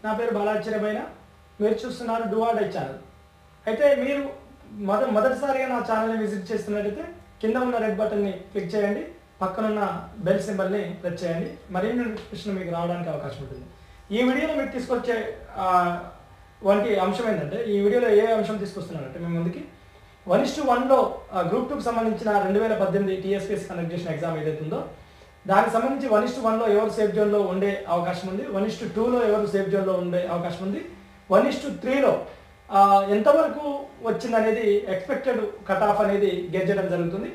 నా పేరు బాలాచార్యబైన. మీరు చూస్తున్నారు డూ ఆర్ డై ఛానల్. అయితే మీరు మొదటిసారిగా నా ఛానల్ని విజిట్ చేస్తున్నట్టయితే కింద ఉన్న రెడ్ బటన్ని క్లిక్ చేయండి, పక్కనున్న బెల్ సింబల్ని ప్రెస్ చేయండి. మరిన్ని నోటిఫికేషన్ మీకు రావడానికి అవకాశం ఉంటుంది. ఈ వీడియోలో మీకు తీసుకొచ్చే వంటి అంశం ఏంటంటే, ఈ వీడియోలో ఏ అంశం తీసుకొస్తున్నానంటే మేము ముందుకి 1:1లో గ్రూప్ 2కి సంబంధించిన 2018 టీఎస్పీఎస్సీ కండక్ట్ చేసిన ఎగ్జామ్ ఏదైతే ఉందో దానికి సంబంధించి 1:1లో ఎవరు సేఫ్ జోన్లో ఉండే అవకాశం ఉంది, 1:2లో ఎవరు సేఫ్ జోన్లో ఉండే అవకాశం ఉంది, 1:3లో ఎంతవరకు వచ్చిందనేది ఎక్స్పెక్టెడ్ కట్ ఆఫ్ అనేది గెట్ చేయడం జరుగుతుంది.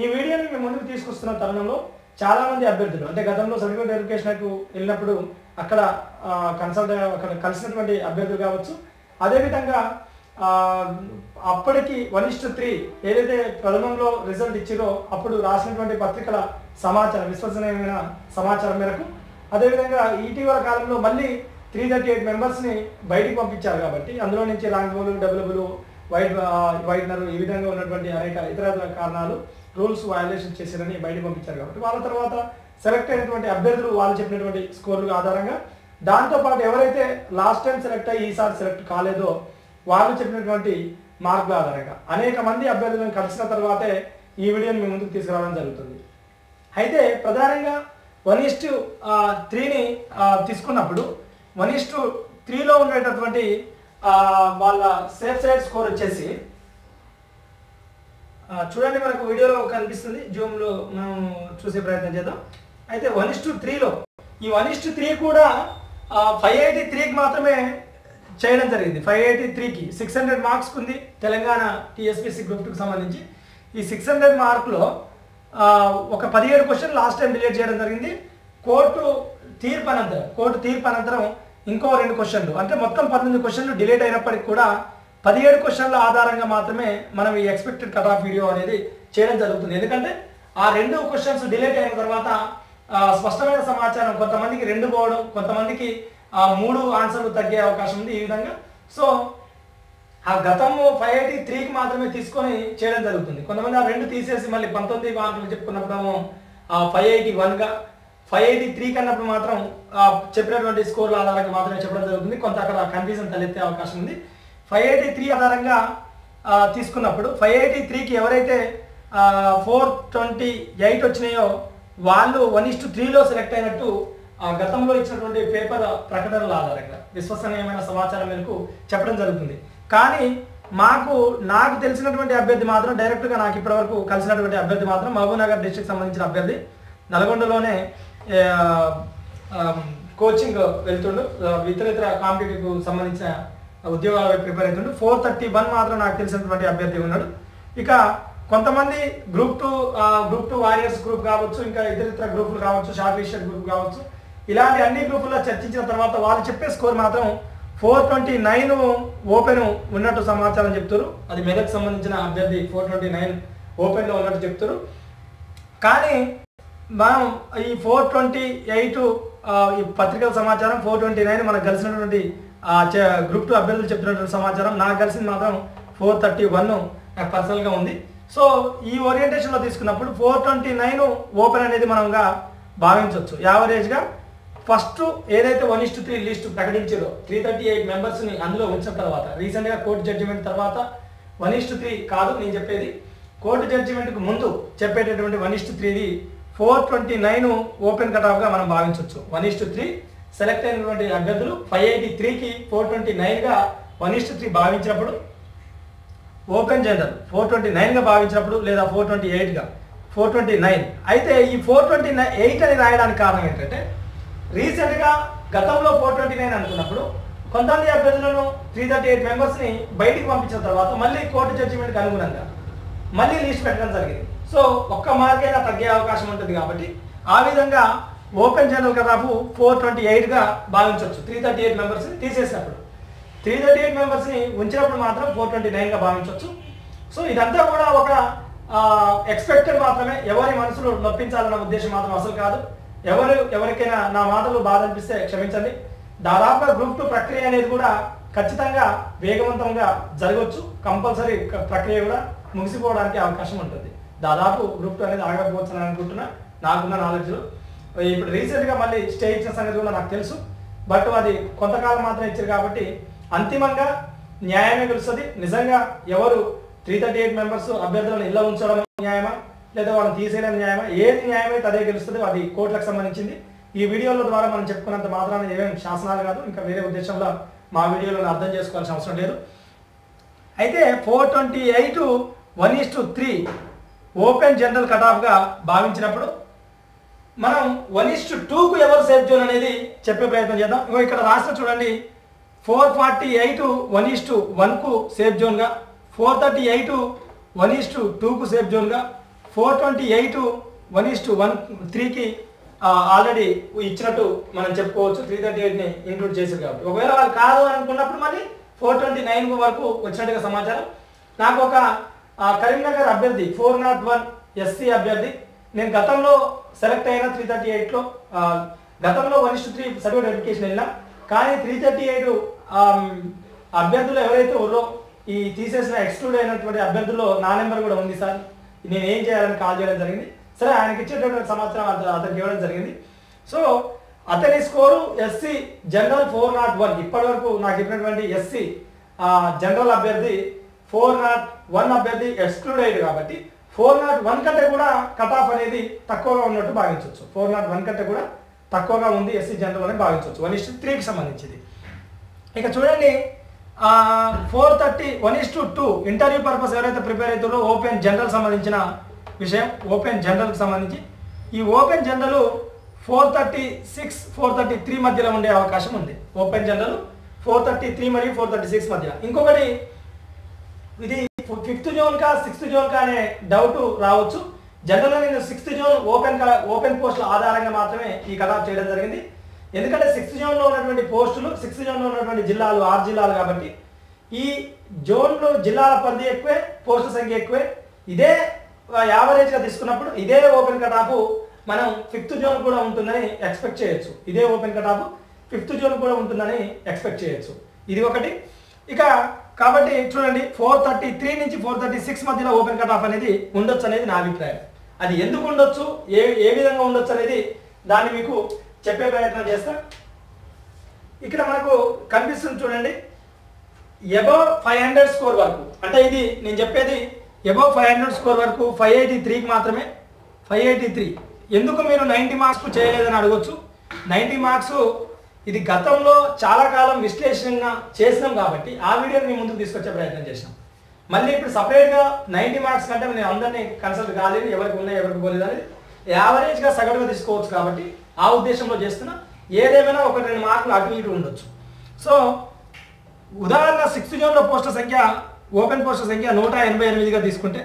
ఈ వీడియోని మేము ముందుకు తీసుకొస్తున్న తరుణంలో చాలామంది అభ్యర్థులు అంటే గతంలో సర్టిఫికేట్ వెరిఫికేషన్కు వెళ్ళినప్పుడు అక్కడ అక్కడ కలిసినటువంటి అభ్యర్థులు కావచ్చు, అదేవిధంగా అప్పటికి 1:3 ఏదైతే ప్రథమంలో రిజల్ట్ ఇచ్చిరో అప్పుడు రాసినటువంటి పత్రికల సమాచారం, విశ్వసనీయమైన సమాచారం మేరకు, అదేవిధంగా ఇటీవల కాలంలో మళ్ళీ 338 మెంబర్స్ని బయటికి పంపించారు కాబట్టి అందులో నుంచి రాంగ్బోలు, డబుల్ వైట్నర్ ఈ విధంగా ఉన్నటువంటి అనేక ఇతర కారణాలు రూల్స్ వయలేషన్ చేశారని బయటికి పంపించారు కాబట్టి వాళ్ళ తర్వాత సెలెక్ట్ అయినటువంటి అభ్యర్థులు వాళ్ళు చెప్పినటువంటి స్కోర్లు ఆధారంగా, దాంతోపాటు ఎవరైతే లాస్ట్ టైం సెలెక్ట్ అయ్యి ఈసారి సెలెక్ట్ కాలేదో వాళ్ళు చెప్పినటువంటి మార్కుల ఆధారంగా అనేక మంది అభ్యర్థులను కలిసిన తర్వాతే ఈ వీడియోని మీ ముందుకు తీసుకురావడం జరుగుతుంది. అయితే ప్రధానంగా 1:3ని తీసుకున్నప్పుడు 1:3లో ఉండేటటువంటి వాళ్ళ సేఫ్ సైడ్ స్కోర్ వచ్చేసి చూడండి, మనకు వీడియోలో కనిపిస్తుంది, జూమ్లో మనం చూసే ప్రయత్నం చేద్దాం. అయితే 1:3లో ఈ 1:3 కూడా 583కి మాత్రమే చేయడం జరిగింది. 583కి 600 మార్క్స్ ఉంది తెలంగాణ టీఎస్పీఎస్సీ గ్రూప్ 2కి సంబంధించి. ఈ 600 మార్కులో ఒక 17 క్వశ్చన్ లాస్ట్ టైం డిలీట్ చేయడం జరిగింది. కోర్టు తీర్పు అనంతరం ఇంకో 2 క్వశ్చన్లు అంటే మొత్తం 18 క్వశ్చన్లు డిలీట్ అయినప్పటికీ కూడా 17 క్వశ్చన్ల ఆధారంగా మాత్రమే మనం ఈ ఎక్స్పెక్టెడ్ కట్ ఆఫ్ వీడియో అనేది చేయడం జరుగుతుంది. ఎందుకంటే ఆ 2 క్వశ్చన్స్ డిలీట్ అయిన తర్వాత స్పష్టమైన సమాచారం కొంతమందికి 2 పోవడం, కొంతమందికి 3 ఆన్సర్లు తగ్గే అవకాశం ఉంది. ఈ విధంగా సో ఆ గతము 583కి మాత్రమే తీసుకొని చేయడం జరుగుతుంది. కొంతమంది ఆ 2 తీసేసి మళ్ళీ 19 మార్కులు చెప్పుకున్నప్పుడు 581గా 583 అన్నప్పుడు మాత్రం చెప్పినటువంటి స్కోర్ల ఆధారంగా మాత్రమే చెప్పడం జరుగుతుంది. కొంత అక్కడ కన్ఫ్యూజన్ తలెత్తే అవకాశం ఉంది. 583 ఆధారంగా తీసుకున్నప్పుడు 583కి ఎవరైతే 428 వచ్చినాయో వాళ్ళు 1:3లో సెలెక్ట్ అయినట్టు గతంలో ఇచ్చినటువంటి పేపర్ ప్రకటనల ఆధారంగా విశ్వసనీయమైన సమాచారం మేరకు చెప్పడం జరుగుతుంది. కానీ నాకు తెలిసినటువంటి అభ్యర్థి మాత్రం డైరెక్ట్గా నాకు ఇప్పటివరకు కలిసినటువంటి అభ్యర్థి మాత్రం మహబూబ్నగర్ డిస్ట్రిక్ట్ సంబంధించిన అభ్యర్థి నల్గొండలోనే కోచింగ్ వెళ్తుండు, ఇతర కాంపిటేటివ్కు సంబంధించిన ఉద్యోగాలకు ప్రిపేర్ అవుతుండు. 431 మాత్రం నాకు తెలిసినటువంటి అభ్యర్థి ఉన్నాడు. ఇక కొంతమంది గ్రూప్ 2 వారియర్స్ గ్రూప్ కావచ్చు, ఇంకా ఇతర గ్రూపులు కావచ్చు, షార్ట్ లిస్టెడ్ గ్రూప్ కావచ్చు, ఇలాంటి అన్ని గ్రూపుల్లో చర్చించిన తర్వాత వాళ్ళు చెప్పే స్కోర్ మాత్రం 429 ఓపెన్ ఉన్నట్టు సమాచారం చెప్తారు. అది మెదక్ సంబంధించిన అభ్యర్థి 429 ఓపెన్లో ఉన్నట్టు చెప్తారు. కానీ మనం ఈ 428 ఈ పత్రికల సమాచారం 429 మనకు కలిసినటువంటి గ్రూప్ 2 అభ్యర్థులు చెప్తున్నటువంటి సమాచారం నాకు కలిసింది మాత్రం 431 నాకు పర్సనల్గా ఉంది. సో ఈ ఓరియంటేషన్లో తీసుకున్నప్పుడు 429 ఓపెన్ అనేది మనంగా భావించవచ్చు. యావరేజ్గా ఫస్ట్ ఏదైతే 1:3 లిస్ట్ ప్రకటించారో 338 మెంబర్స్ని అందులో ఉంచిన తర్వాత రీసెంట్గా కోర్టు జడ్జిమెంట్ తర్వాత 1:3 కాదు నేను చెప్పేది, కోర్టు జడ్జిమెంట్కు ముందు చెప్పేటటువంటి 1:3ది 429 ఓపెన్ కట్ ఆఫ్గా మనం భావించవచ్చు. 1:3 సెలెక్ట్ అయినటువంటి అభ్యర్థులు 583కి 429గా 1:3 భావించినప్పుడు, ఓపెన్ జనరల్ 429గా భావించినప్పుడు లేదా 428గా 429. అయితే ఈ 428 అని రాయడానికి కారణం ఏంటంటే రీసెంట్గా గతంలో 429 అనుకున్నప్పుడు కొంతమంది అభ్యర్థులను 338 మెంబర్స్ని బయటికి పంపించిన తర్వాత మళ్ళీ కోర్టు జడ్జిమెంట్కి అనుగుణంగా మళ్ళీ లిస్ట్ పెట్టడం జరిగింది. సో ఒక్క మార్కైనా తగ్గే అవకాశం ఉంటుంది కాబట్టి ఆ విధంగా ఓపెన్ జనరల్ కట్ ఆఫ్ 428గా భావించవచ్చు. 338 మెంబర్స్ని తీసేసినప్పుడు 338 మెంబర్స్ని ఉంచినప్పుడు మాత్రం 429గా భావించవచ్చు. సో ఇదంతా కూడా ఒక ఎక్స్పెక్టెడ్ మాత్రమే, ఎవరి మనసులో నొప్పించాలన్న ఉద్దేశం మాత్రం అసలు కాదు. ఎవరికైనా నా మాటలు బాధ అనిపిస్తే క్షమించండి. దాదాపుగా గ్రూప్ 2 ప్రక్రియ అనేది కూడా ఖచ్చితంగా వేగవంతంగా జరగవచ్చు. కంపల్సరీ ప్రక్రియ కూడా ముగిసిపోవడానికి అవకాశం ఉంటుంది. దాదాపు గ్రూప్ 2 అనేది ఆగకపోవచ్చు అని అనుకుంటున్నా నాకున్న నాలెడ్జ్లో. ఇప్పుడు రీసెంట్గా మళ్ళీ స్టే ఇచ్చిన సంగతి కూడా నాకు తెలుసు. బట్ అది కొంతకాలం మాత్రం ఇచ్చారు కాబట్టి అంతిమంగా న్యాయమే గెలుస్తుంది. నిజంగా ఎవరు 338 మెంబర్స్ అభ్యర్థులను ఇళ్ళ ఉంచడం న్యాయమా లేదా వాళ్ళని తీసేయడం న్యాయమా, ఏది న్యాయమైతే అదే గెలుస్తుంది. అది కోర్టులకు సంబంధించింది. ఈ వీడియోల ద్వారా మనం చెప్పుకున్నంత మాత్రాన ఏమేమి శాసనాలు కాదు, ఇంకా వేరే ఉద్దేశంలో మా వీడియోలను అర్థం చేసుకోవాల్సిన అవసరం లేదు. అయితే 428 1:3 ఓపెన్ జనరల్ కటాఫ్గా భావించినప్పుడు మనం 1:2కు ఎవరు సేఫ్ జోన్ అనేది చెప్పే ప్రయత్నం చేద్దాం. ఇక్కడ రాష్ట్ర చూడండి 448 1:1కు సేఫ్ జోన్గా, 438 1:2కు సేఫ్ జోన్గా, 428 1:13కి ఆల్రెడీ ఇచ్చినట్టు మనం చెప్పుకోవచ్చు. 338ని ఇంక్లూడ్ చేశారు కాబట్టి ఒకవేళ వాళ్ళు కాదు అనుకున్నప్పుడు మళ్ళీ 429 వరకు వచ్చినట్టుగా సమాచారం. నాకు ఒక కరీంనగర్ అభ్యర్థి 401 SC అభ్యర్థి, నేను గతంలో సెలెక్ట్ అయిన 338లో గతంలో 1:3 సర్టిఫికేట్ వెరిఫికేషన్ వెళ్ళినా, కానీ 338 అభ్యర్థులు ఎవరైతే ఉన్నారో ఈ తీసేసిన ఎక్స్క్లూడ్ అయినటువంటి అభ్యర్థుల్లో నా నెంబర్ కూడా ఉంది సార్, నేను ఏం చేయాలని కాల్ చేయడం జరిగింది. సరే ఆయనకి ఇచ్చేటటువంటి సమాచారం అతనికి ఇవ్వడం జరిగింది. సో అతని స్కోరు SC జనరల్ 401, ఇప్పటి వరకు నాకు ఇచ్చినటువంటి SC జనరల్ అభ్యర్థి 401 అభ్యర్థి ఎక్స్క్లూడ్ అయ్యాడు కాబట్టి 401 కంటే కూడా కట్ ఆఫ్ అనేది తక్కువగా ఉన్నట్టు భావించవచ్చు. 401 కంటే కూడా తక్కువగా ఉంది SC జనరల్ అని భావించవచ్చు 1:3కి సంబంధించింది. ఇక చూడండి 430 1:2 ఇంటర్వ్యూ పర్పస్ ఎవరైతే ప్రిపేర్ అవుతారో ఓపెన్ జనరల్ సంబంధించిన విషయం. ఓపెన్ జనరల్కి సంబంధించి ఈ ఓపెన్ జనరల్ 436 433 మధ్యలో ఉండే అవకాశం ఉంది. ఓపెన్ జనరల్ 433 మరియు 436 మధ్య. ఇంకొకటి ఇది 5th జోన్ కా 6th జోన్ కా అనే డౌట్ రావచ్చు. జనరల్గా నేను 6th జోన్ ఓపెన్ పోస్టుల ఆధారంగా మాత్రమే ఈ కటాఫ్ చేయడం జరిగింది. ఎందుకంటే 6th జోన్లో ఉన్నటువంటి పోస్టులు 6th జోన్లో ఉన్నటువంటి జిల్లాలు 6 జిల్లాలు కాబట్టి ఈ జోన్లో జిల్లాల పరిధి ఎక్కువే, పోస్టుల సంఖ్య ఎక్కువే. ఇదే యావరేజ్గా తీసుకున్నప్పుడు ఇదే ఓపెన్ కటాఫ్ మనం 5th జోన్ కూడా ఉంటుందని ఎక్స్పెక్ట్ చేయొచ్చు. ఇదే ఓపెన్ కటాఫ్ 5th జోన్ కూడా ఉంటుందని ఎక్స్పెక్ట్ చేయొచ్చు. ఇది ఒకటి. ఇక కాబట్టి చూడండి 433 నుంచి 436 మధ్యలో ఓపెన్ కటాఫ్ అనేది ఉండొచ్చు అనేది నా అభిప్రాయం. అది ఎందుకు ఉండొచ్చు, ఏ విధంగా ఉండొచ్చు అనేది దాన్ని మీకు చెప్పే ప్రయత్నం చేస్తా. ఇక్కడ మనకు కనిపిస్తుంది చూడండి అబవ్ 500 స్కోర్ వరకు, అంటే ఇది నేను చెప్పేది అబవ్ 500 స్కోర్ వరకు 583కి మాత్రమే. 583 ఎందుకు మీరు 90 మార్క్స్కు చేయలేదని అడగొచ్చు. 90 మార్క్స్ ఇది గతంలో చాలా కాలం విశ్లేషణగా చేసినాం కాబట్టి ఆ వీడియోని మీ ముందుకు తీసుకొచ్చే ప్రయత్నం చేసినాం. మళ్ళీ ఇప్పుడు సపరేట్గా 90 మార్క్స్ కంటే నేను అందరినీ కన్సల్ట్ కాలేదు, ఎవరికి ఉన్నాయి ఎవరికి పోలేదు అనేది యావరేజ్గా సగటుగా తీసుకోవచ్చు కాబట్టి ఆ ఉద్దేశంలో చేస్తున్నా. ఏదేమైనా 1-2 మార్కులు అటు ఇటు ఉండొచ్చు. సో ఉదాహరణ 6th జోన్లో పోస్టుల సంఖ్య ఓపెన్ పోస్టుల సంఖ్య 188గా తీసుకుంటే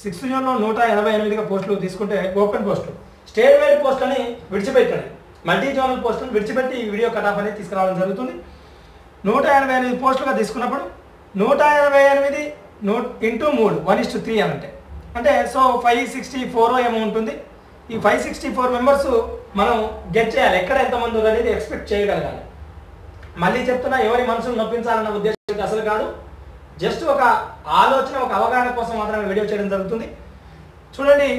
6th జోన్లో 188గా పోస్టులు తీసుకుంటే ఓపెన్ పోస్టులు స్టేట్ వైడ్ పోస్టులని విడిచిపెట్టాడు, మల్టీ జోనల్ పోస్టులను విడిచిపెట్టి ఈ వీడియో కటాఫ్ అనేది తీసుకురావడం జరుగుతుంది. 188 పోస్టులుగా తీసుకున్నప్పుడు 188 × 3 1:3 అని అంటే సో 564 ఏమో ఉంటుంది. ఈ 564 మెంబర్స్ మనం గెట్ చేయాలి, ఎక్కడ ఎంతమంది ఉన్నారు అనేది ఎక్స్పెక్ట్ చేయగలగాలి. మళ్ళీ చెప్తున్నా, ఎవరి మనసును నొప్పించాలన్న ఉద్దేశం అసలు కాదు, జస్ట్ ఒక ఆలోచన ఒక అవగాహన కోసం మాత్రమే వీడియో చేయడం జరుగుతుంది. చూడండి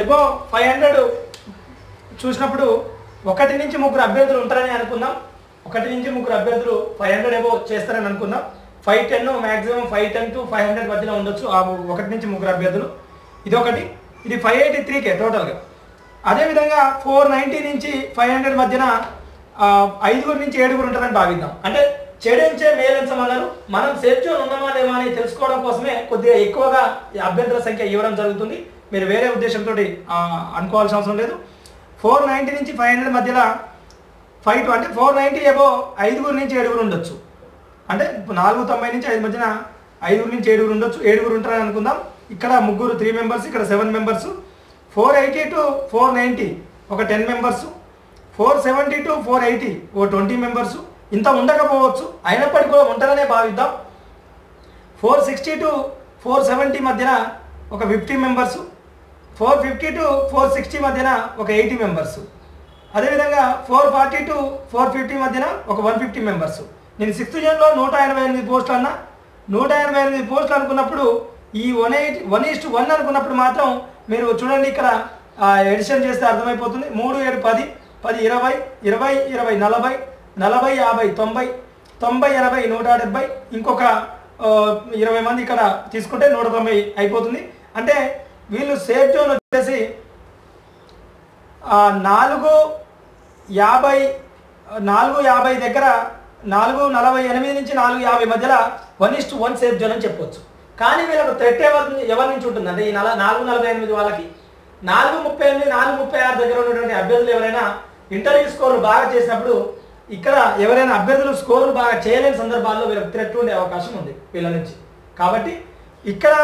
అబవ్ 500 చూసినప్పుడు 1 నుంచి 3 అభ్యర్థులు ఉంటారని అనుకుందాం. 1 నుంచి 3 అభ్యర్థులు 500 అబవ్ చేస్తారని అనుకుందాం. 510 మ్యాక్సిమం 510 to 500 మధ్యలో ఉండొచ్చు ఆ 1 నుంచి 3 అభ్యర్థులు. ఇది ఒకటి. ఇది 583కే టోటల్గా. అదేవిధంగా 490 నుంచి 500 మధ్యన 5 నుంచి 7 ఉంటారని భావిద్దాం. అంటే చెడించే మేలించమన్నారు. మనం సేఫ్ జోన్ ఉన్నామా లేమా అని తెలుసుకోవడం కోసమే కొద్దిగా ఎక్కువగా అభ్యర్థుల సంఖ్య ఇవ్వడం జరుగుతుంది. మీరు వేరే ఉద్దేశంతో అనుకోవాల్సిన అవసరం లేదు. 490 నుంచి 500 మధ్యలో 5 అంటే 490 అబవ్ 5 నుంచి 7 ఉండొచ్చు. అంటే 490 నుంచి 5 మధ్యన 5 నుంచి 7 ఉండొచ్చు. 7 ఉంటారని అనుకుందాం. ఇక్కడ 3 మెంబర్స్, ఇక్కడ 7 మెంబర్స్. 480 to 490 ఒక 10 మెంబర్స్. 470 to 480 oh 20 members. ఇంత ఉండకపోవచ్చు, అయినప్పటికీ కూడా ఉంటారనే భావిద్దాం. 460 to 470 మధ్యన ఒక 50 మెంబర్స్. 450 to 460 మధ్యన ఒక 80 మెంబర్స్. అదేవిధంగా 440 to 450 మధ్యన ఒక 150 మెంబర్స్. నేను 6th జోన్లో 188 పోస్టులు అన్నా. 188 పోస్టులు అనుకున్నప్పుడు ఈ 1:1 అనుకున్నప్పుడు మాత్రం మీరు చూడండి ఇక్కడ ఎడిషన్ చేస్తే అర్థమైపోతుంది. 3, 7, 10, 10, 20, 20, 20, 40, 40, 50, 90, 90, 80, 170, ఇంకొక 20 మంది ఇక్కడ తీసుకుంటే 190 అయిపోతుంది. అంటే వీళ్ళు సేఫ్ జోన్ వచ్చేసి 450 దగ్గర 448 నుంచి 450 మధ్యలో 1:1 సేఫ్ జోన్ అని చెప్పొచ్చు. కానీ వీళ్ళకు థ్రెట్ ఎవరి నుంచి ఉంటుంది అంటే ఈ 448 వాళ్ళకి 438, 436 దగ్గర ఉన్నటువంటి అభ్యర్థులు ఎవరైనా ఇంటర్వ్యూ స్కోర్లు బాగా చేసినప్పుడు ఇక్కడ ఎవరైనా అభ్యర్థులు స్కోర్లు బాగా చేయలేని సందర్భాల్లో వీళ్ళకి థ్రెట్ ఉండే అవకాశం ఉంది వీళ్ళ నుంచి. కాబట్టి ఇక్కడ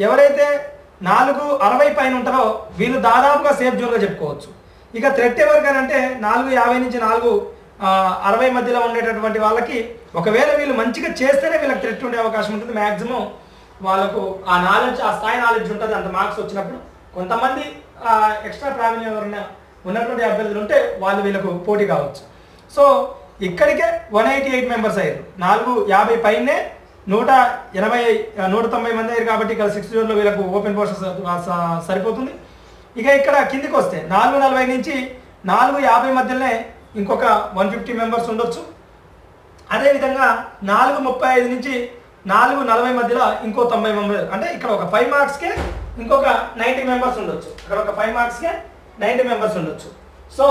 ఎవరైతే 460 పైన ఉంటారో వీళ్ళు దాదాపుగా సేఫ్ జోన్గా చెప్పుకోవచ్చు. ఇక థ్రెట్ ఎవరికనంటే 450 నుంచి 460 మధ్యలో ఉండేటటువంటి వాళ్ళకి ఒకవేళ వీళ్ళు మంచిగా చేస్తేనే వీళ్ళకి థ్రెట్ ఉండే అవకాశం ఉంటుంది. మ్యాక్సిమం వాళ్ళకు ఆ నాలెడ్జ్, ఆ స్థాయి నాలెడ్జ్ ఉంటుంది. అంత మార్క్స్ వచ్చినప్పుడు కొంతమంది ఎక్స్ట్రా ప్రావీణ్యం ఎవరైనా ఉన్నటువంటి అభ్యర్థులు ఉంటే వాళ్ళు వీళ్ళకు పోటీ కావచ్చు. సో ఇక్కడికే 188 మెంబర్స్ అయ్యారు. 450 పైనే 190 మంది అయ్యారు. కాబట్టి ఇక్కడ 6 జోన్లో వీళ్ళకు ఓపెన్ పోస్టర్స్ సరిపోతుంది. ఇక ఇక్కడ కిందికి వస్తే 440 నుంచి 450 మధ్యలోనే ఇంకొక 150 మెంబర్స్ ఉండొచ్చు. అదేవిధంగా 435 నుంచి 440 మధ్యలో ఇంకో 90 మెంబర్స్, అంటే ఇక్కడ ఒక 5 మార్క్స్కే ఇంకొక 90 మెంబర్స్ ఉండొచ్చు. ఇక్కడ ఒక 5 మార్క్స్కే 90 మెంబర్స్ ఉండొచ్చు. సో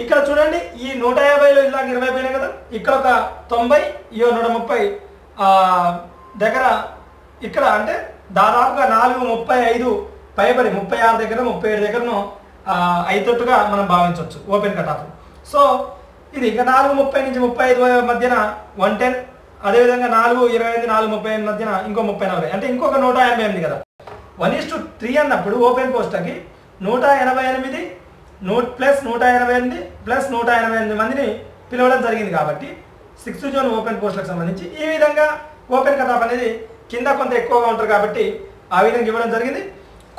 ఇక్కడ చూడండి ఈ 150లో ఇలాగ 20 పోయినాయి కదా, ఇక్కడ ఒక 90, 130 దగ్గర ఇక్కడ అంటే దాదాపుగా 435 పైబడి 36 దగ్గర 37 దగ్గరను అయితట్టుగా మనం భావించవచ్చు ఓపెన్ కట్ ఆఫ్. సో ఇది ఇక 430 నుంచి 35 మధ్యన 110, అదేవిధంగా 428, 438 మధ్యన ఇంకో 30, అంటే ఇంకొక 188 కదా. 1:3 అన్నప్పుడు ఓపెన్ పోస్ట్కి 188 ప్లస్ 188 ప్లస్ 188 మందిని పిలవడం జరిగింది. కాబట్టి 6th జోన్ ఓపెన్ పోస్టులకు సంబంధించి ఈ విధంగా ఓపెన్ కట్ ఆఫ్ అనేది కింద కొంత ఎక్కువగా ఉంటారు కాబట్టి ఆ విధంగా ఇవ్వడం జరిగింది.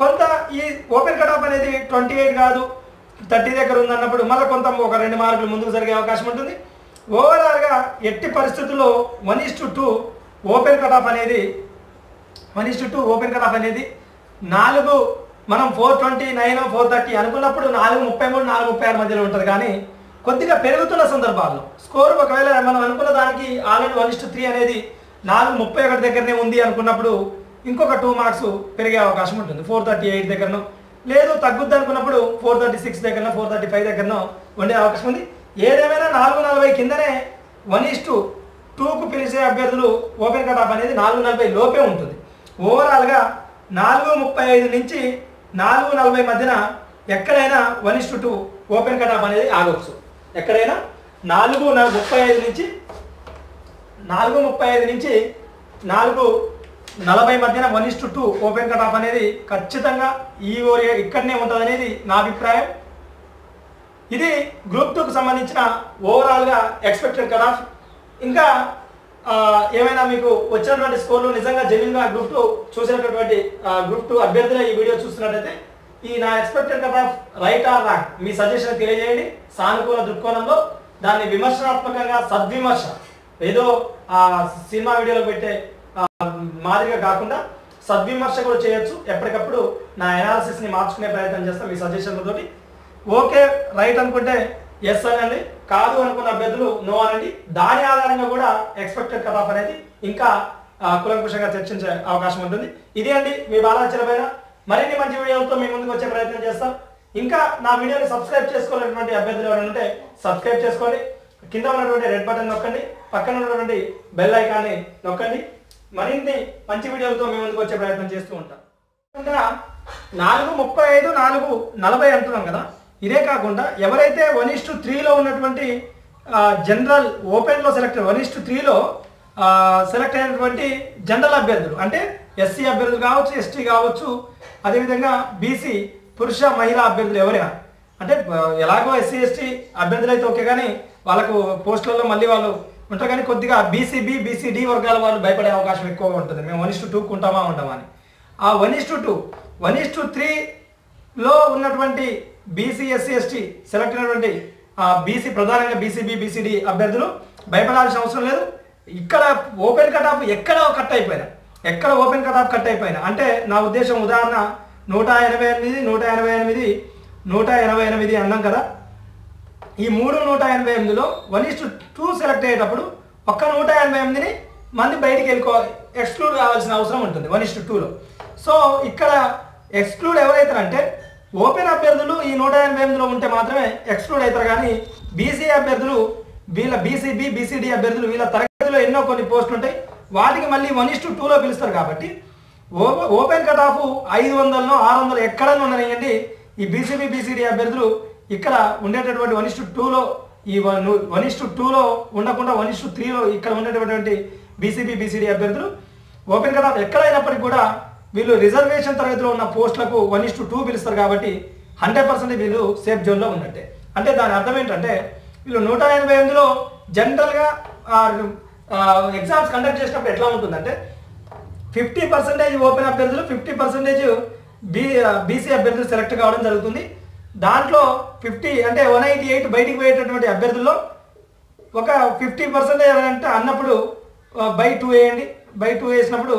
కొంత ఈ ఓపెన్ కట్ ఆఫ్ అనేది 28 కాదు 30 దగ్గర ఉందన్నప్పుడు మళ్ళీ కొంత ఒక 2 మార్కులు ముందుకు జరిగే అవకాశం ఉంటుంది. ఓవరాల్గా ఎట్టి పరిస్థితుల్లో 1:2 ఓపెన్ కట్ ఆఫ్ అనేది 1:2 ఓపెన్ కట్ ఆఫ్ అనేది 4 మనం 429, 430 అనుకున్నప్పుడు 433, 436 మధ్యలో ఉంటుంది. కానీ కొద్దిగా పెరుగుతున్న సందర్భాల్లో స్కోర్ ఒకవేళ మనం అనుకున్న దానికి ఆల్రెడీ 1:3 అనేది 431 దగ్గరనే ఉంది అనుకున్నప్పుడు ఇంకొక 2 మార్క్స్ పెరిగే అవకాశం ఉంటుంది. 438 దగ్గరనో లేదు తగ్గుద్ది అనుకున్నప్పుడు 436 దగ్గరనో 435 దగ్గరనో ఉండే అవకాశం ఉంది. ఏదేమైనా 440 కిందనే 1:2కు పిలిచే అభ్యర్థులు ఓపెన్ కట్ ఆఫ్ అనేది 440 లోపే ఉంటుంది. ఓవరాల్గా 435 నుంచి 440 మధ్యన ఎక్కడైనా 1:2 ఓపెన్ కట్ ఆఫ్ అనేది ఆగవచ్చు. ఎక్కడైనా 435 నుంచి 440 మధ్యన 1:2 ఓపెన్ కట్ ఆఫ్ అనేది ఖచ్చితంగా ఈ ఇక్కడనే ఉంటుంది అనేది నా అభిప్రాయం. ఇది గ్రూప్ 2కు సంబంధించిన ఓవరాల్గా ఎక్స్పెక్టెడ్ కట్ ఆఫ్. ఇంకా ఏమైనా మీకు వచ్చినటువంటి స్కోర్లు నిజంగా జెన్యున్గా గ్రూప్ 2 చూసినటువంటి గ్రూప్ 2 అభ్యర్థులు ఈ వీడియో చూస్తున్నట్టయితే ఈ నా expected cut off right are wrong me suggestion తెలియజేయండి. సానుకూల దృక్కోణంలో దాన్ని విమర్శనాత్మకంగా సద్విమర్శ, ఏదో సినిమా వీడియోలో పెట్టే మాదిరిగా కాకుండా సద్విమర్శ కూడా చేయొచ్చు. ఎప్పటికప్పుడు నా అనాలిసిస్ని మార్చుకునే ప్రయత్నం చేస్తాను మీ సజెషన్లతోటి. ఓకే రైట్ అనుకుంటే ఎస్ అనండి, కాదు అనుకున్న అభ్యర్థులు నో అనండి. దాని ఆధారంగా కూడా ఎక్స్పెక్టెడ్ కట్ ఆఫ్ అనేది ఇంకా కులంకుశంగా చర్చించే అవకాశం ఉంటుంది. ఇదే అండి మీ బాలాచరమైన మరిన్ని మంచి వీడియోలతో మీ ముందుకు వచ్చే ప్రయత్నం చేస్తాం. ఇంకా నా వీడియోని సబ్స్క్రైబ్ చేసుకోవాలన్నటువంటి అభ్యర్థులు ఎవరైనా ఉంటే సబ్స్క్రైబ్ చేసుకోండి. కింద ఉన్నటువంటి రెడ్ బటన్ నొక్కండి, పక్కన ఉన్నటువంటి బెల్ ఐకాన్ని నొక్కండి. మరిన్ని మంచి వీడియోలతో మీ ముందుకు వచ్చే ప్రయత్నం చేస్తూ ఉంటాం. 435, 440 అంటున్నాం కదా. ఇదే కాకుండా ఎవరైతే 1:3లో ఉన్నటువంటి జనరల్ ఓపెన్లో సెలెక్ట్ 1:3లో సెలెక్ట్ అయినటువంటి జనరల్ అభ్యర్థులు అంటే ఎస్సీ అభ్యర్థులు కావచ్చు, ఎస్టీ కావచ్చు, అదేవిధంగా బీసీ పురుష మహిళా అభ్యర్థులు ఎవరైనా అంటే ఎలాగో ఎస్సీ ఎస్టీ అభ్యర్థులు అయితే ఓకే, కానీ వాళ్ళకు పోస్టులలో మళ్ళీ వాళ్ళు ఉంటారు. కానీ కొద్దిగా బీసీబీ బీసీడీ వర్గాల వాళ్ళు భయపడే అవకాశం ఎక్కువగా ఉంటుంది. మేము 1:2 ఉంటామా అని. ఆ 1:2 1:3లో ఉన్నటువంటి బీసీ ఎస్సీ ఎస్టీ సెలెక్ట్ అయినటువంటి బీసీ ప్రధానంగా బీసీబీ బీసీడీ అభ్యర్థులు భయపడాల్సిన అవసరం లేదు. ఇక్కడ ఓపెన్ కట్ ఆఫ్ ఎక్కడ ఓపెన్ కట్ ఆఫ్ కట్ అయిపోయినా అంటే నా ఉద్దేశం ఉదాహరణ 188, 188, 188 అన్నాం కదా. ఈ 188లో 1:2 సెలెక్ట్ అయ్యేటప్పుడు ఒక్క 188ని మంది బయటికి ఎక్స్క్లూడ్ కావాల్సిన అవసరం ఉంటుంది 1:2లో. సో ఇక్కడ ఎక్స్క్లూడ్ ఎవరైతారంటే ఓపెన్ అభ్యర్థులు ఈ 188లో ఉంటే మాత్రమే ఎక్స్క్లూడ్ అవుతారు. కానీ బీసీ అభ్యర్థులు, వీళ్ళ బీసీబీ బీసీడీ అభ్యర్థులు వీళ్ళ తరగతిలో ఎన్నో కొన్ని పోస్టులు ఉంటాయి, వాటికి మళ్ళీ 1:2లో పిలుస్తారు. కాబట్టి ఓపెన్ కట్ ఆఫ్ 500, 600 ఎక్కడన్నా ఉండనియండి, ఈ బీసీబీ బీసీడీ అభ్యర్థులు ఇక్కడ ఉండేటటువంటి 1:2లో ఈ 1:2లో ఉండకుండా 1:3లో ఇక్కడ ఉండేటటువంటి బీసీబీ బీసీడీ అభ్యర్థులు ఓపెన్ కట్ ఆఫ్ ఎక్కడైనప్పటికీ కూడా వీళ్ళు రిజర్వేషన్ తరగతిలో ఉన్న పోస్టులకు 1:2 పిలుస్తారు. కాబట్టి 100% వీళ్ళు సేఫ్ జోన్లో ఉన్నట్టే. అంటే దాని అర్థం ఏంటంటే వీళ్ళు 188లో జనరల్గా ఎగ్జామ్స్ కండక్ట్ చేసినప్పుడు ఎట్లా ఉంటుందంటే 50% ఓపెన్ అభ్యర్థులు, 50% బీసీ అభ్యర్థులు సెలెక్ట్ కావడం జరుగుతుంది. దాంట్లో 50 అంటే 188 బయటికి పోయేటటువంటి అభ్యర్థుల్లో ఒక 50% అంటే అన్నప్పుడు బై 2 వేయండి. బై 2 వేసినప్పుడు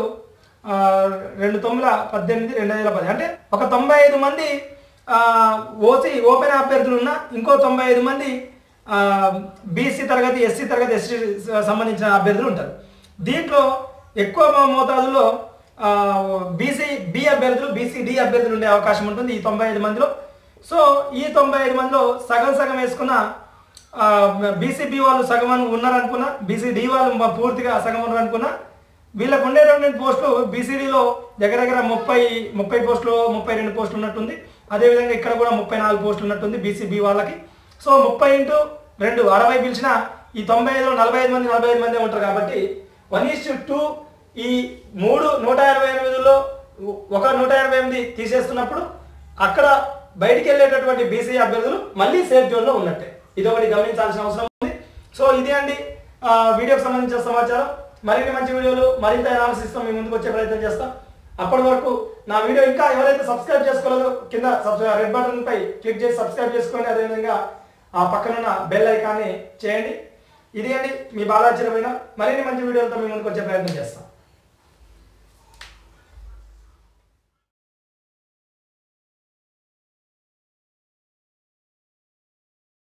2×9=18, 2010 అంటే ఒక 95 మంది ఓసీ ఓపెన్ అభ్యర్థులు ఉన్న ఇంకో 95 మంది బీసీ తరగతి, ఎస్సీ తరగతి, ఎస్టీ సంబంధించిన అభ్యర్థులు ఉంటారు. దీంట్లో ఎక్కువ మోతాదులో బీసీ అభ్యర్థులు, బీసీడీ అభ్యర్థులు ఉండే అవకాశం ఉంటుంది ఈ 95 మందిలో. సో ఈ 95 మందిలో సగం వేసుకున్న బీసీబీ వాళ్ళు సగం ఉన్నారనుకున్నా, బీసీడీ వాళ్ళు పూర్తిగా సగం ఉన్నారనుకున్నా, వీళ్ళకు ఉండేటువంటి పోస్టులు బీసీడీలో దగ్గర 30 పోస్టులు, 32 పోస్టులు ఉన్నట్టుంది. అదేవిధంగా ఇక్కడ కూడా 34 పోస్టులు ఉన్నట్టుంది బీసీబీ వాళ్ళకి. సో 30×2 60 పిలిచిన ఈ 95లో 45 మంది ఉంటారు. కాబట్టి 1:2 ఈ 188లో ఒక 188 తీసేస్తున్నప్పుడు అక్కడ బయటికి వెళ్ళేటటువంటి బీసీ అభ్యర్థులు మళ్ళీ సేఫ్ జోన్లో ఉన్నట్టే. ఇది ఒకటి గమనించాల్సిన అవసరం ఉంది. సో ఇది అండి వీడియోకి సంబంధించిన సమాచారం. మరిన్ని మంచి వీడియోలు, మరింత అనాలిసిస్తో మీ ముందుకు వచ్చే ప్రయత్నం చేస్తాం. అప్పటి వరకు నా వీడియో ఇంకా ఎవరైతే సబ్స్క్రైబ్ చేసుకోలేదో కింద రెడ్ బటన్ పై క్లిక్ చేసి సబ్స్క్రైబ్ చేసుకోండి. అదేవిధంగా ఆ పక్కనున్న బెల్ ఐకాన్ని చేయండి. ఇది అండి మీ బాలాచరమైన మరిన్ని మంచి వీడియోలతో మీ ముందుకు వచ్చే ప్రయత్నం చేస్తాం.